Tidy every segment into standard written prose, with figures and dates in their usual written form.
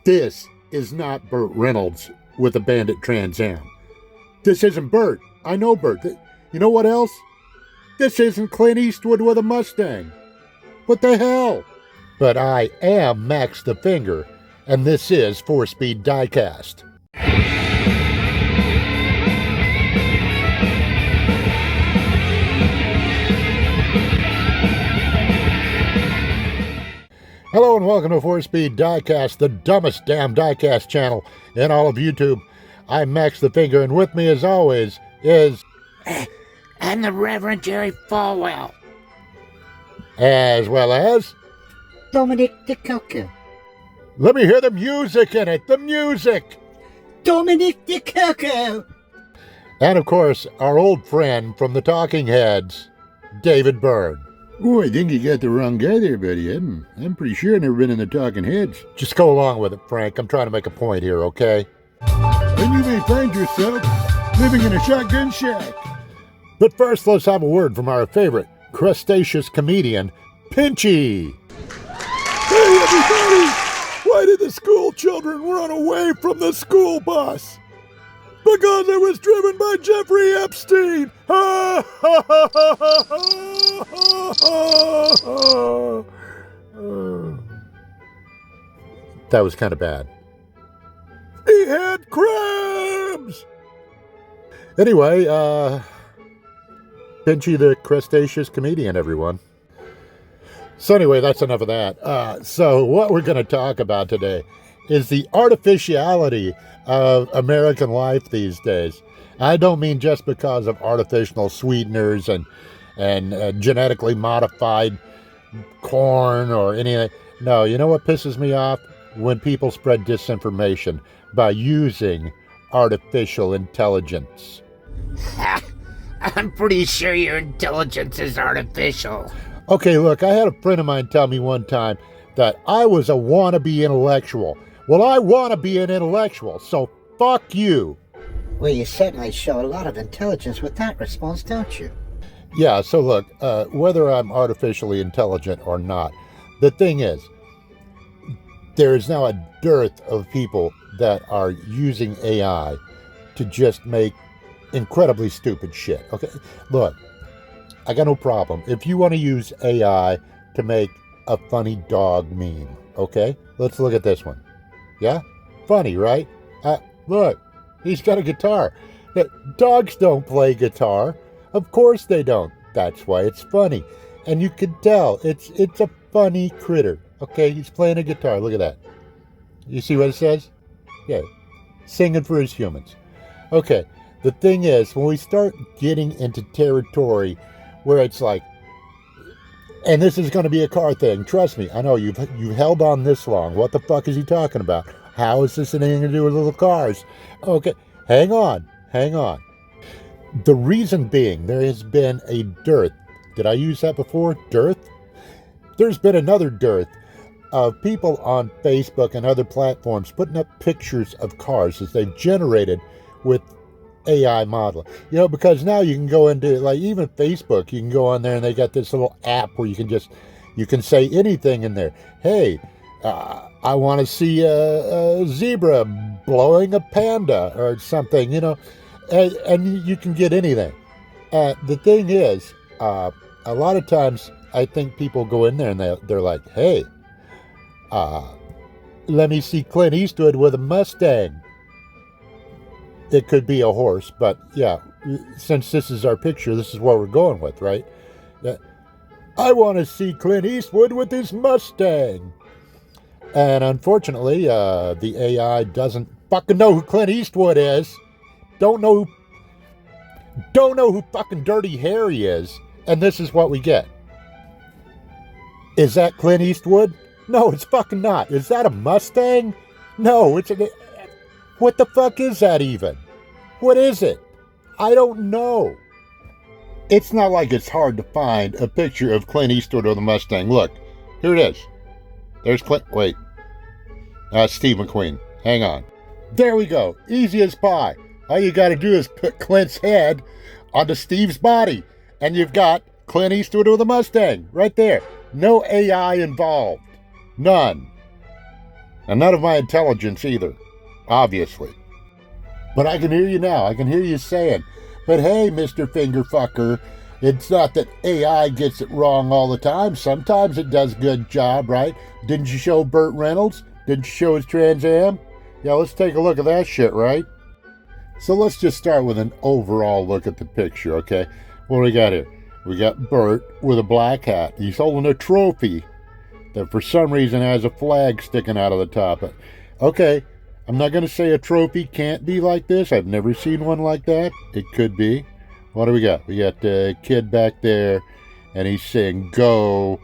This is not Burt Reynolds with a Bandit Trans Am. This isn't Burt. I know Burt. You know what else? This isn't Clint Eastwood with a Mustang. What the hell? But I am Max the Finger, and this is 4-Speed DIECAST. Hello and welcome to 4-Speed DIECAST, the dumbest damn diecast channel in all of YouTube. I'm Max the Finger, and with me as always is... I'm the Reverend Jerry Falwell. As well as... Dominic DeCoco. Let me hear the music in it, the music! Dominic DeCoco. And of course, our old friend from the Talking Heads, David Byrne. Oh, I think you got the wrong guy there, buddy. I'm pretty sure I've never been in the Talking Heads. Just go along with it, Frank. I'm trying to make a point here, okay? And you may find yourself living in a shotgun shack. But first, let's have a word from our favorite crustaceous comedian, Pinchy. Hey, everybody! Why did the school children run away from the school bus? Because it was driven by Jeffrey Epstein! Ha ha ha ha ha ha ha! That was kind of bad. He had crabs! Anyway, Pinchy the crustaceous comedian, everyone. So anyway, that's enough of that. So what we're going to talk about today is the artificiality of American life these days. I don't mean just because of artificial sweeteners and genetically modified corn or anything. No, you know what pisses me off? When people spread disinformation by using artificial intelligence. I'm pretty sure your intelligence is artificial. Okay, look, I had a friend of mine tell me one time that I was a wannabe intellectual. Well, I want to be an intellectual, so fuck you. Well, you certainly show a lot of intelligence with that response, don't you? Yeah, so look, whether I'm artificially intelligent or not, the thing is, there is now a dearth of people that are using AI to just make incredibly stupid shit. Okay, look, I got no problem. If you want to use AI to make a funny dog meme, okay? Let's look at this one. Yeah? Funny, right? Look, he's got a guitar. Dogs don't play guitar. Of course they don't. That's why it's funny. And you can tell it's a funny critter. Okay, he's playing a guitar. Look at that. You see what it says? Yeah. Singing for his humans. Okay, the thing is, when we start getting into territory where it's like, and this is going to be a car thing. Trust me. I know you've held on this long. What the fuck is he talking about? How is this anything to do with little cars? Okay, hang on. The reason being, there has been a dearth. Did I use that before? Dearth? There's been another dearth of people on Facebook and other platforms putting up pictures of cars as they've generated with AI model. You know, because now you can go into, like, even Facebook, you can go on there and they got this little app where you can say anything in there. Hey, I want to see a zebra blowing a panda or something, you know, and you can get anything. The thing is, a lot of times I think people go in there and they're like, hey, let me see Clint Eastwood with a Mustang. It could be a horse, but yeah, since this is our picture, this is what we're going with, right? I want to see Clint Eastwood with his Mustang. And unfortunately, the AI doesn't fucking know who Clint Eastwood is. Don't know who fucking Dirty Harry is. And this is what we get. Is that Clint Eastwood? No, it's fucking not. Is that a Mustang? No, it's a... What the fuck is that even? What is it? I don't know. It's not like it's hard to find a picture of Clint Eastwood with a Mustang. Look, here it is. There's Clint. Wait. Steve McQueen. Hang on. There we go. Easy as pie. All you got to do is put Clint's head onto Steve's body, and you've got Clint Eastwood with a Mustang right there. No AI involved. None. And none of my intelligence either, obviously. But I can hear you now. I can hear you saying, but hey, Mr. Fingerfucker, it's not that AI gets it wrong all the time. Sometimes it does a good job, right? Didn't you show Burt Reynolds? Didn't you show his Trans Am? Yeah, let's take a look at that shit, right? So let's just start with an overall look at the picture, okay? What do we got here? We got Burt with a black hat. He's holding a trophy that for some reason has a flag sticking out of the top. Okay, I'm not going to say a trophy can't be like this. I've never seen one like that. It could be. What do we got? We got a kid back there, and he's saying go.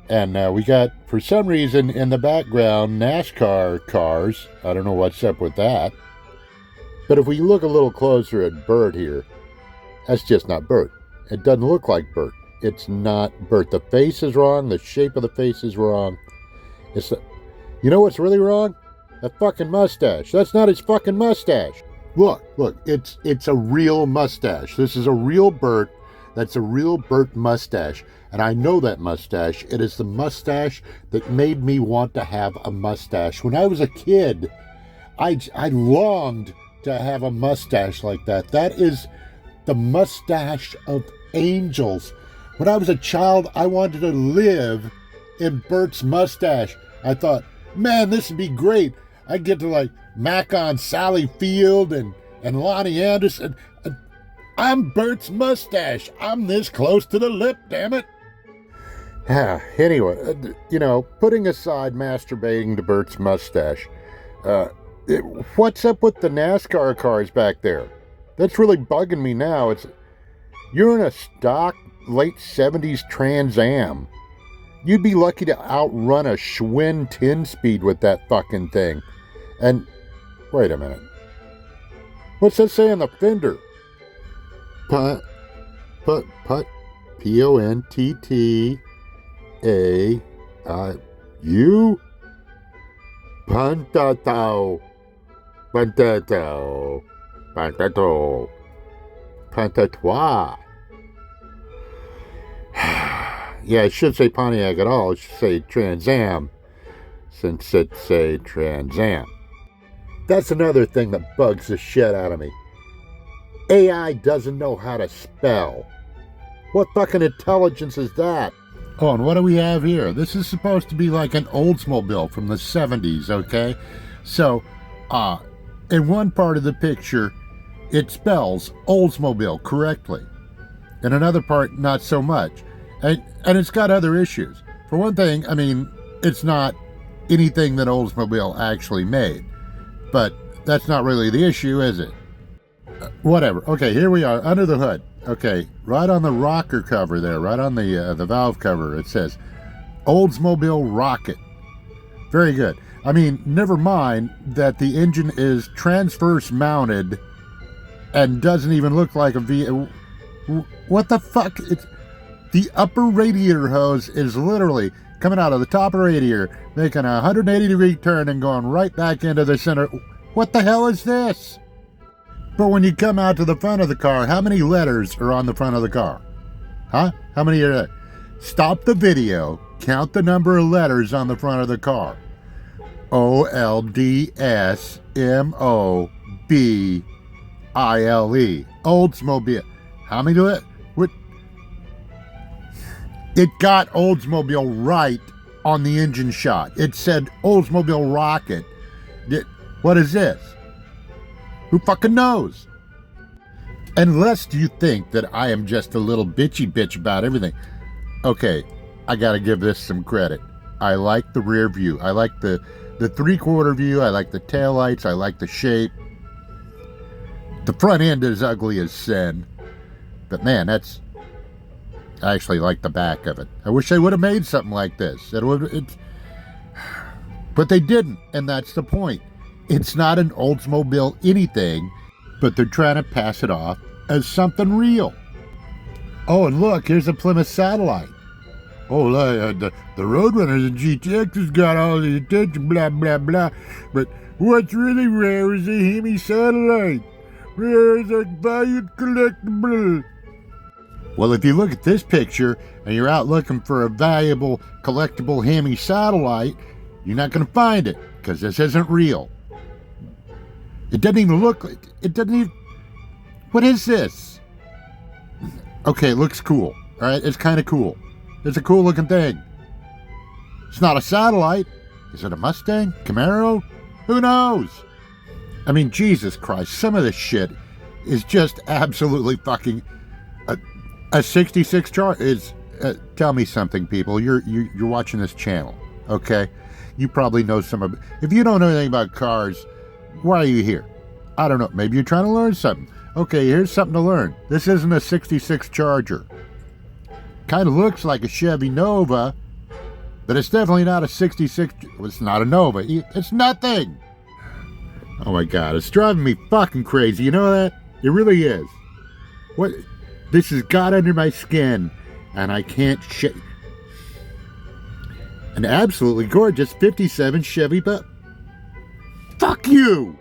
And we got, for some reason, in the background, NASCAR cars. I don't know what's up with that. But if we look a little closer at Burt here, that's just not Burt. It doesn't look like Burt. It's not Burt. The face is wrong. The shape of the face is wrong. You know what's really wrong? That fucking mustache. That's not his fucking mustache. Look, it's a real mustache. This is a real Burt. That's a real Burt mustache. And I know that mustache. It is the mustache that made me want to have a mustache. When I was a kid, I longed to have a mustache like that. That is the mustache of angels. When I was a child, I wanted to live in Burt's mustache. I thought, man, this would be great. I'd get to like mac on Sally Field and Lonnie Anderson. I'm Burt's mustache. I'm this close to the lip, damn it. Anyway, putting aside masturbating to Burt's mustache, what's up with the NASCAR cars back there? That's really bugging me now. You're in a stock late 70s Trans Am. You'd be lucky to outrun a Schwinn 10-speed with that fucking thing. And, wait a minute. What's that say on the fender? Putt, P-O-N-T-T-A-U? Pantatao. Pantatois. Yeah, it should say Pontiac at all. It should say Trans Am, since it's a Trans Am. That's another thing that bugs the shit out of me. AI doesn't know how to spell. What fucking intelligence is that? Oh, and what do we have here? This is supposed to be like an Oldsmobile from the 70s, okay? So, in one part of the picture, it spells Oldsmobile correctly. In another part, not so much. And it's got other issues. For one thing, I mean, it's not anything that Oldsmobile actually made. But that's not really the issue, is it? Whatever. Okay, here we are, under the hood. Okay, right on the rocker cover there, right on the valve cover, it says Oldsmobile Rocket. Very good. I mean, never mind that the engine is transverse mounted and doesn't even look like a V. What the fuck? The upper radiator hose is literally coming out of the top of the radiator, making a 180-degree turn and going right back into the center. What the hell is this? But when you come out to the front of the car, how many letters are on the front of the car? Huh? How many are there? Stop the video, count the number of letters on the front of the car. Oldsmobile. Oldsmobile. How many do it? What? It got Oldsmobile right on the engine shot. It said Oldsmobile Rocket. What is this? Who fucking knows? Unless you think that I am just a little bitchy bitch about everything. Okay, I gotta give this some credit. I like the rear view. I like the three-quarter view. I like the taillights. I like the shape. The front end is ugly as sin. But man, I actually like the back of it. I wish they would have made something like this. But they didn't, and that's the point. It's not an Oldsmobile anything, but they're trying to pass it off as something real. Oh, and look, here's a Plymouth Satellite. Oh, the Roadrunners and GTXs got all the attention, blah, blah, blah. But what's really rare is the Hemi Satellite. Rare is a valued collectible. Well, if you look at this picture and you're out looking for a valuable collectible Hemi Satellite, you're not going to find it. because this isn't real. It doesn't even look like it. Doesn't even. What is this? Okay, it looks cool. All right, it's kind of cool. It's a cool looking thing. It's not a satellite. Is it a Mustang? Camaro? Who knows? I mean, Jesus Christ, some of this shit is just absolutely fucking a 66 chart is. Tell me something, people. You're watching this channel, okay? You probably know some of it. If you don't know anything about cars, why are you here? I don't know. Maybe you're trying to learn something. Okay, here's something to learn. This isn't a 66 Charger. Kind of looks like a Chevy Nova, but it's definitely not a 66. It's not a Nova. It's nothing. Oh my God, it's driving me fucking crazy. You know that? It really is. What? This has got under my skin, and I can't shake. An absolutely gorgeous 57 Chevy, but fuck you.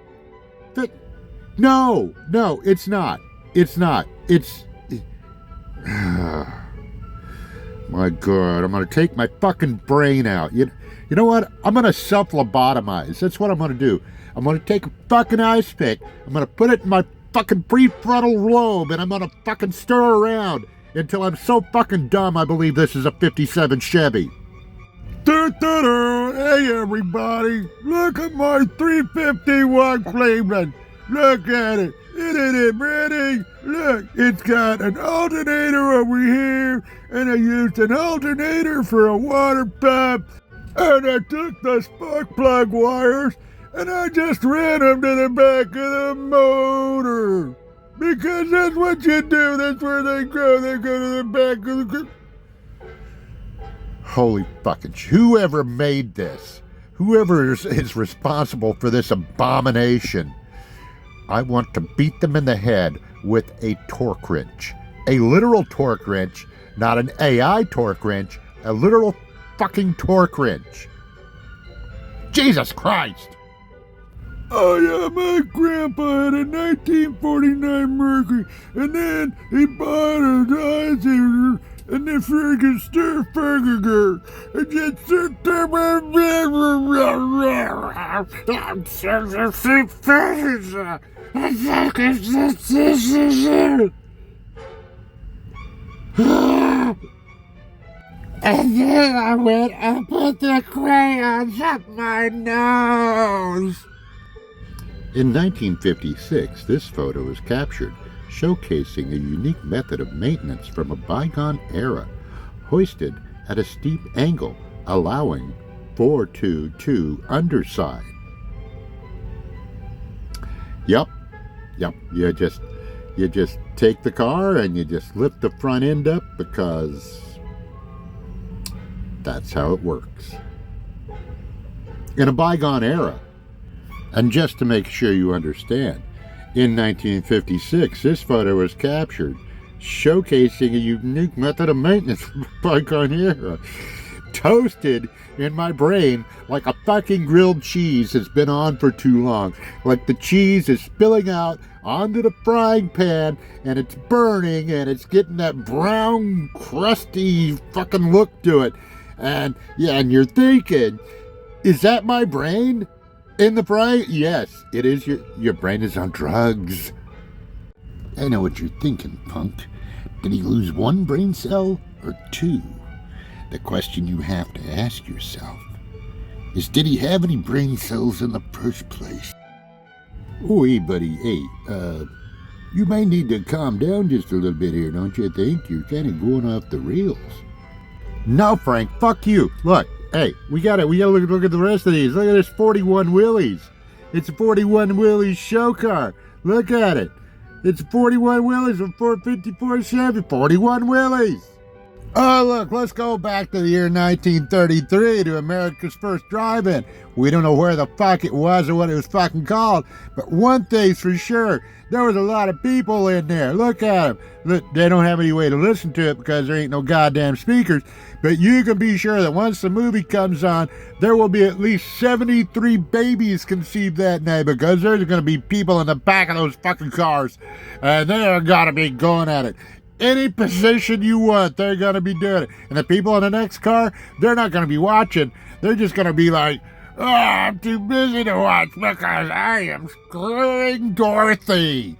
No, it's not. It's not. It's. My God, I'm gonna take my fucking brain out. You know what? I'm gonna self-lobotomize. That's what I'm gonna do. I'm gonna take a fucking ice pick. I'm gonna put it in my fucking prefrontal lobe, and I'm gonna fucking stir around until I'm so fucking dumb I believe this is a 57 Chevy. Hey everybody, look at my 351 Cleveland. Look at it. Isn't it pretty? Look, it's got an alternator over here, and I used an alternator for a water pump, and I took the spark plug wires, and I just ran them to the back of the motor. Because that's what you do. That's where they go. They go to the back of the... Holy fucking... Whoever made this, whoever is responsible for this abomination, I want to beat them in the head with a torque wrench. A literal torque wrench, not an AI torque wrench, a literal fucking torque wrench. Jesus Christ! Oh yeah, my grandpa had a 1949 Mercury, and then he bought a Dodge and the friggin' Sturferger, and just sit there And then I went and put the crayons up my nose. In 1956, this photo was captured, showcasing a unique method of maintenance from a bygone era, hoisted at a steep angle, allowing 422 underside. Yep. You just take the car and you just lift the front end up because that's how it works. In a bygone era. And just to make sure you understand, in 1956, this photo was captured, showcasing a unique method of maintenance from a bygone era. Toasted in my brain like a fucking grilled cheese that's been on for too long. Like the cheese is spilling out onto the frying pan, and it's burning, and it's getting that brown, crusty fucking look to it. And yeah, and you're thinking, is that my brain? In the brain? Yes, it is. Your brain is on drugs. I know what you're thinking, punk. Did he lose one brain cell or two? The question you have to ask yourself is, did he have any brain cells in the first place? Oi, buddy, hey, you might need to calm down just a little bit here, don't you think? You're kind of going off the rails. No, Frank, fuck you. Look. Hey, we gotta look at the rest of these. Look at this 41 Willys. It's a 41 Willys show car. Look at it. It's 41 Willys with 454 Chevy. 41 Willys. Oh, look, let's go back to the year 1933 to America's first drive-in. We don't know where the fuck it was or what it was fucking called, but one thing's for sure, there was a lot of people in there. Look at them. Look, they don't have any way to listen to it because there ain't no goddamn speakers, but you can be sure that once the movie comes on, there will be at least 73 babies conceived that night, because there's going to be people in the back of those fucking cars, and they're going to be going at it. Any position you want, they're going to be doing it. And the people in the next car, they're not going to be watching. They're just going to be like, Oh, I'm too busy to watch because I am screwing Dorothy.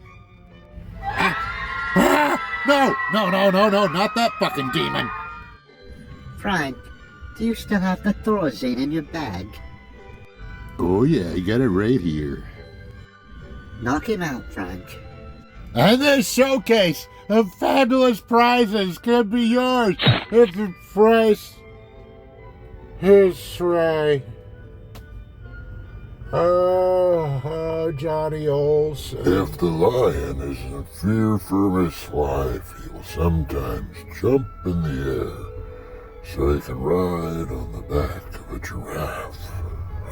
No, not that fucking demon. Frank, do you still have the Thorazine in your bag? Oh yeah, I got it right here. Knock him out, Frank. And this showcase of fabulous prizes could be yours if the price is right. Oh, Johnny Olson. If the lion isn't fear for his life, he will sometimes jump in the air so he can ride on the back of a giraffe.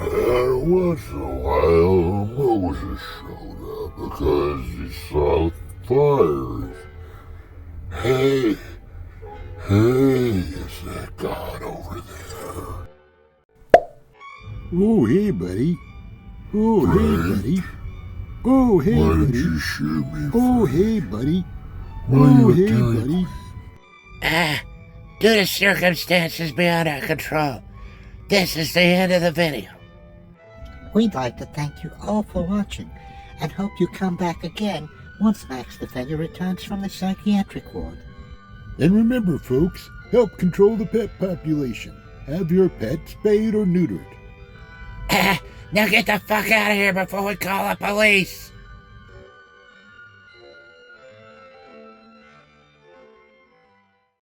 And once in a while, Moses showed up because he saw fires. Hey, is that God over there? Oh hey buddy. Oh hey buddy. Oh hey Why did buddy. you shoot me? Oh Frank? hey buddy. What are Oh you hey doing? buddy. Due to circumstances beyond our control, this is the end of the video. We'd like to thank you all for watching and hope you come back again once Max Defender returns from the psychiatric ward. And remember folks, help control the pet population. Have your pet spayed or neutered. Now get the fuck out of here before we call the police.